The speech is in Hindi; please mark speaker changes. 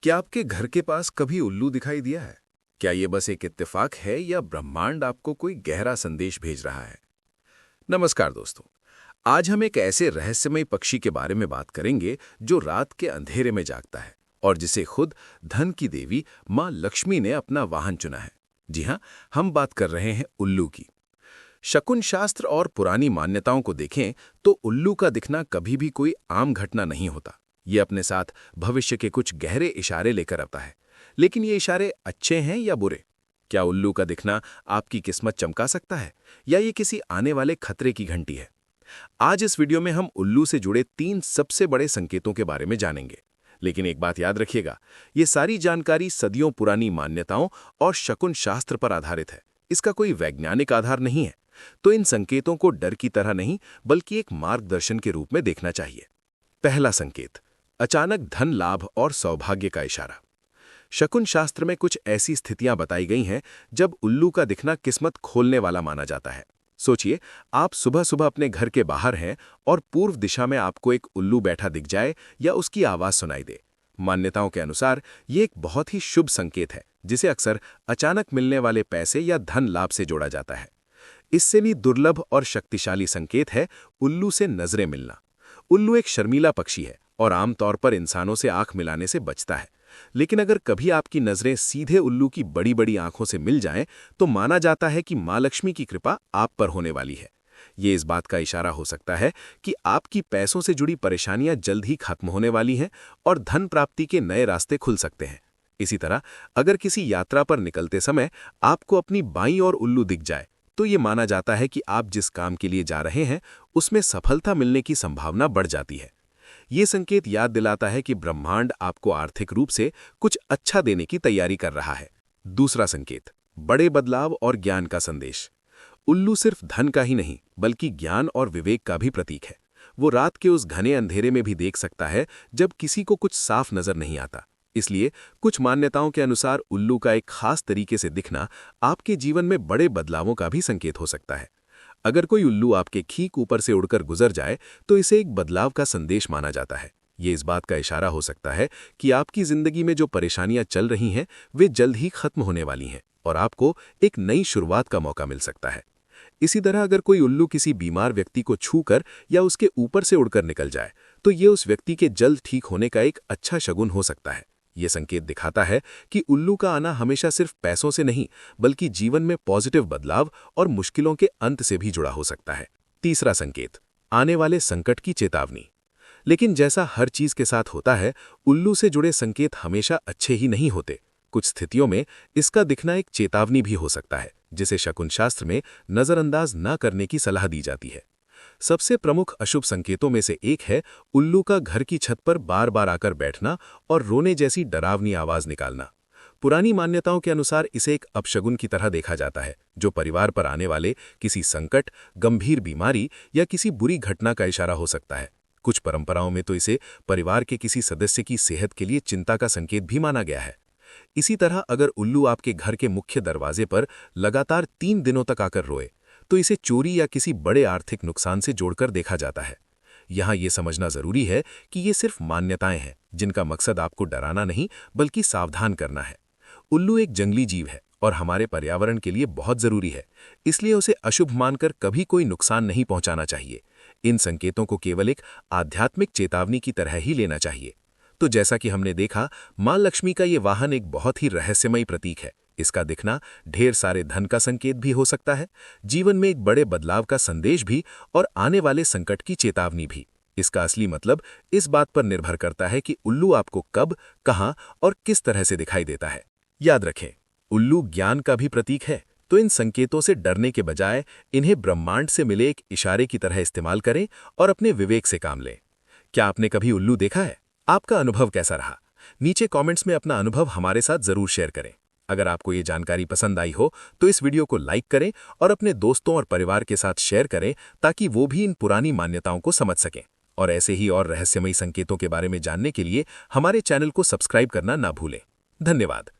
Speaker 1: क्या आपके घर के पास कभी उल्लू दिखाई दिया है? क्या ये बस एक इत्तेफाक है या ब्रह्मांड आपको कोई गहरा संदेश भेज रहा है? नमस्कार दोस्तों। आज हम एक ऐसे रहस्यमय पक्षी के बारे में बात करेंगे जो रात के अंधेरे में जागता है और जिसे खुद धन की देवी मां लक्ष्मी ने अपना वाहन चुना है। जी हाँ, हम बात कर रहे हैं उल्लू की। शकुन शास्त्र और पुरानी मान्यताओं को देखें तो उल्लू का दिखना कभी भी कोई आम घटना नहीं होता। ये अपने साथ भविष्य के कुछ गहरे इशारे लेकर आता है। लेकिन ये इशारे अच्छे हैं या बुरे? क्या उल्लू का दिखना आपकी किस्मत चमका सकता है या ये किसी आने वाले खतरे की घंटी है? आज इस वीडियो में हम उल्लू से जुड़े 3 सबसे बड़े संकेतों के बारे में जानेंगे। लेकिन एक बात याद रखिएगा, ये सारी जानकारी सदियों पुरानी मान्यताओं और शकुन शास्त्र पर आधारित है। इसका कोई वैज्ञानिक आधार नहीं है। तो इन संकेतों को डर की तरह नहीं बल्कि एक मार्गदर्शन के रूप में देखना चाहिए। पहला संकेत, अचानक धन लाभ और सौभाग्य का इशारा। शकुन शास्त्र में कुछ ऐसी स्थितियां बताई गई हैं जब उल्लू का दिखना किस्मत खोलने वाला माना जाता है। सोचिए, आप सुबह सुबह अपने घर के बाहर हैं और पूर्व दिशा में आपको एक उल्लू बैठा दिख जाए या उसकी आवाज सुनाई दे। मान्यताओं के अनुसार ये एक बहुत ही शुभ संकेत है जिसे अक्सर अचानक मिलने वाले पैसे या धन लाभ से जोड़ा जाता है। इससे भी दुर्लभ और शक्तिशाली संकेत है उल्लू से नजरें मिलना। उल्लू एक शर्मीला पक्षी है और आमतौर पर इंसानों से आंख मिलाने से बचता है। लेकिन अगर कभी आपकी नजरें सीधे उल्लू की बड़ी बड़ी आंखों से मिल जाएं, तो माना जाता है कि मां लक्ष्मी की कृपा आप पर होने वाली है। ये इस बात का इशारा हो सकता है कि आपकी पैसों से जुड़ी परेशानियां जल्द ही खत्म होने वाली हैं और धन प्राप्ति के नए रास्ते खुल सकते हैं। इसी तरह अगर किसी यात्रा पर निकलते समय आपको अपनी बाईं ओर उल्लू दिख जाए, तो ये माना जाता है कि आप जिस काम के लिए जा रहे हैं उसमें सफलता मिलने की संभावना बढ़ जाती है। ये संकेत याद दिलाता है कि ब्रह्मांड आपको आर्थिक रूप से कुछ अच्छा देने की तैयारी कर रहा है। दूसरा संकेत, बड़े बदलाव और ज्ञान का संदेश। उल्लू सिर्फ धन का ही नहीं बल्कि ज्ञान और विवेक का भी प्रतीक है। वो रात के उस घने अंधेरे में भी देख सकता है जब किसी को कुछ साफ नजर नहीं आता। इसलिए कुछ मान्यताओं के अनुसार उल्लू का एक खास तरीके से दिखना आपके जीवन में बड़े बदलावों का भी संकेत हो सकता है। अगर कोई उल्लू आपके ठीक ऊपर से उड़कर गुजर जाए तो इसे एक बदलाव का संदेश माना जाता है। ये इस बात का इशारा हो सकता है कि आपकी जिंदगी में जो परेशानियां चल रही हैं वे जल्द ही खत्म होने वाली हैं और आपको एक नई शुरुआत का मौका मिल सकता है। इसी तरह अगर कोई उल्लू किसी बीमार व्यक्ति को छूकर या उसके ऊपर से उड़कर निकल जाए तो ये उस व्यक्ति के जल्द ठीक होने का एक अच्छा शगुन हो सकता है। ये संकेत दिखाता है कि उल्लू का आना हमेशा सिर्फ पैसों से नहीं बल्कि जीवन में पॉजिटिव बदलाव और मुश्किलों के अंत से भी जुड़ा हो सकता है। तीसरा संकेत, आने वाले संकट की चेतावनी। लेकिन जैसा हर चीज के साथ होता है, उल्लू से जुड़े संकेत हमेशा अच्छे ही नहीं होते। कुछ स्थितियों में इसका दिखना एक चेतावनी भी हो सकता है जिसे शकुन शास्त्र में नजरअंदाज न करने की सलाह दी जाती है। सबसे प्रमुख अशुभ संकेतों में से एक है उल्लू का घर की छत पर बार बार आकर बैठना और रोने जैसी डरावनी आवाज निकालना। पुरानी मान्यताओं के अनुसार इसे एक अपशगुन की तरह देखा जाता है जो परिवार पर आने वाले किसी संकट, गंभीर बीमारी या किसी बुरी घटना का इशारा हो सकता है। कुछ परंपराओं में तो इसे परिवार के किसी सदस्य की सेहत के लिए चिंता का संकेत भी माना गया है। इसी तरह अगर उल्लू आपके घर के मुख्य दरवाजे पर लगातार 3 दिनों तक आकर रोए तो इसे चोरी या किसी बड़े आर्थिक नुकसान से जोड़कर देखा जाता है। यहाँ ये समझना जरूरी है कि ये सिर्फ मान्यताएं हैं जिनका मकसद आपको डराना नहीं बल्कि सावधान करना है। उल्लू एक जंगली जीव है और हमारे पर्यावरण के लिए बहुत जरूरी है, इसलिए उसे अशुभ मानकर कभी कोई नुकसान नहीं पहुंचाना चाहिए। इन संकेतों को केवल एक आध्यात्मिक चेतावनी की तरह ही लेना चाहिए। तो जैसा कि हमने देखा, मां लक्ष्मी का ये वाहन एक बहुत ही रहस्यमयी प्रतीक है। इसका दिखना ढेर सारे धन का संकेत भी हो सकता है, जीवन में एक बड़े बदलाव का संदेश भी और आने वाले संकट की चेतावनी भी। इसका असली मतलब इस बात पर निर्भर करता है कि उल्लू आपको कब, कहां और किस तरह से दिखाई देता है। याद रखें, उल्लू ज्ञान का भी प्रतीक है, तो इन संकेतों से डरने के बजाय इन्हें ब्रह्मांड से मिले एक इशारे की तरह इस्तेमाल करें और अपने विवेक से काम लें। क्या आपने कभी उल्लू देखा है? आपका अनुभव कैसा रहा? नीचे कमेंट्स में अपना अनुभव हमारे साथ जरूर शेयर करें। अगर आपको ये जानकारी पसंद आई हो तो इस वीडियो को लाइक करें और अपने दोस्तों और परिवार के साथ शेयर करें ताकि वो भी इन पुरानी मान्यताओं को समझ सकें। और ऐसे ही और रहस्यमयी संकेतों के बारे में जानने के लिए हमारे चैनल को सब्सक्राइब करना ना भूलें। धन्यवाद।